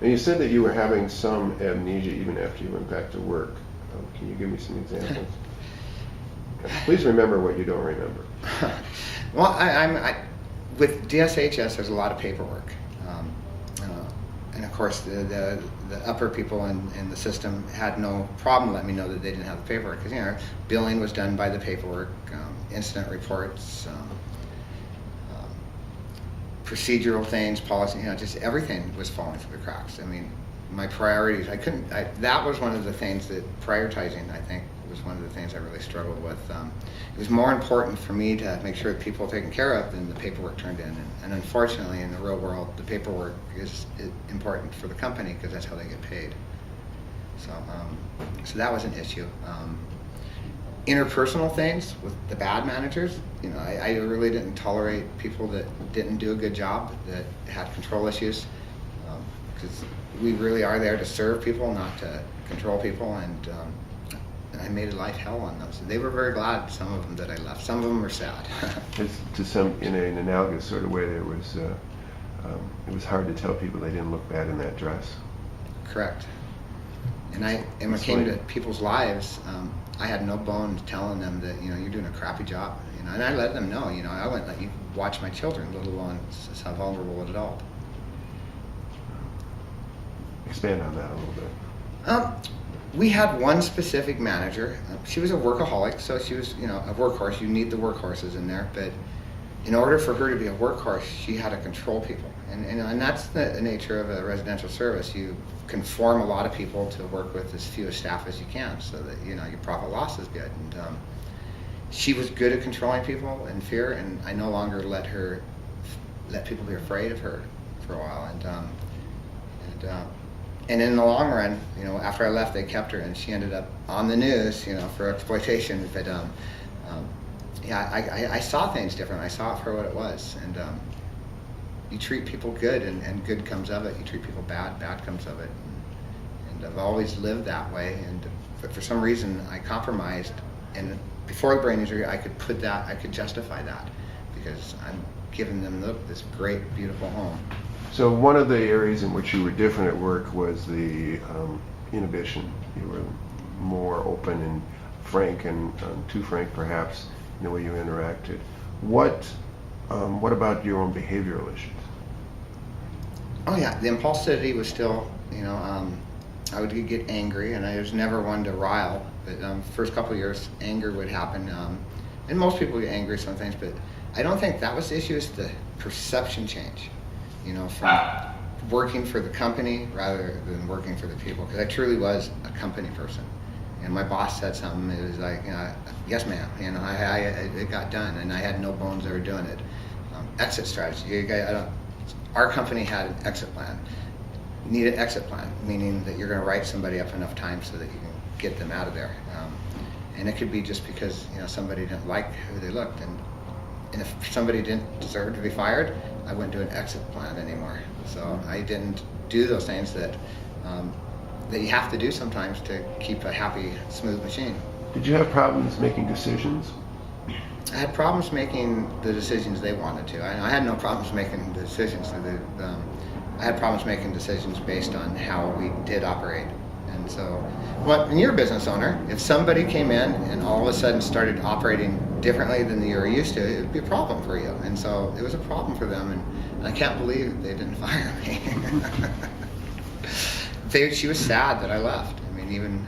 And you said that you were having some amnesia even after you went back to work. Can you give me some examples? Please remember what you don't remember. Well, with DSHS, there's a lot of paperwork. And of course, the upper people in the system had no problem letting me know that they didn't have the paperwork. Because, billing was done by the paperwork, incident reports, procedural things, policy, just everything was falling through the cracks. I mean, my priorities, that was one of the things that prioritizing, I think, was one of the things I really struggled with. It was more important for me to make sure that people were taken care of than the paperwork turned in. And unfortunately, in the real world, the paperwork is important for the company because that's how they get paid. So that was an issue. Interpersonal things with the bad managers, I really didn't tolerate people that didn't do a good job, that had control issues, because we really are there to serve people, not to control people, and I made a life hell on those. They were very glad, some of them, that I left. Some of them were sad. In an analogous sort of way, it was hard to tell people they didn't look bad in that dress. Correct. And when it came to people's lives, I had no bones telling them that, you're doing a crappy job. And I let them know, I wouldn't let you watch my children, let alone how vulnerable an adult. Expand on that a little bit. We had one specific manager. She was a workaholic, so she was, a workhorse. You need the workhorses in there, but in order for her to be a workhorse, she had to control people. And that's the nature of a residential service. You conform a lot of people to work with as few staff as you can so that, your profit loss is good. And she was good at controlling people and fear, and I no longer let people be afraid of her for a while. And in the long run, after I left, they kept her, and she ended up on the news, for exploitation. But I saw things different. I saw it for what it was. And you treat people good, and good comes of it. You treat people bad, bad comes of it. And I've always lived that way. But for some reason, I compromised. And before the brain injury, I could justify that because I'm giving them this great, beautiful home. So one of the areas in which you were different at work was the inhibition. You were more open and frank, and too frank perhaps, in the way you interacted. What about your own behavioral issues? Oh yeah, the impulsivity was still, I would get angry, and I was never one to rile. But first couple of years, anger would happen, and most people get angry sometimes. But I don't think that was the issue. It's the perception change. From working for the company rather than working for the people, because I truly was a company person. And my boss said something, it was like, yes ma'am, it got done, and I had no bones ever doing it. Exit strategy, our company had an exit plan. You need an exit plan, meaning that you're going to write somebody up enough times so that you can get them out of there. And it could be just because somebody didn't like who they looked, and if somebody didn't deserve to be fired, I wouldn't do an exit plan anymore. So I didn't do those things that you have to do sometimes to keep a happy, smooth machine. Did you have problems making decisions? I had problems making the decisions they wanted to. I had no problems making the decisions. I had problems making decisions based on how we did operate. And so, when you're a business owner, if somebody came in and all of a sudden started operating differently than you were used to, it would be a problem for you. And so it was a problem for them, and I can't believe they didn't fire me. She was sad that I left. I mean, even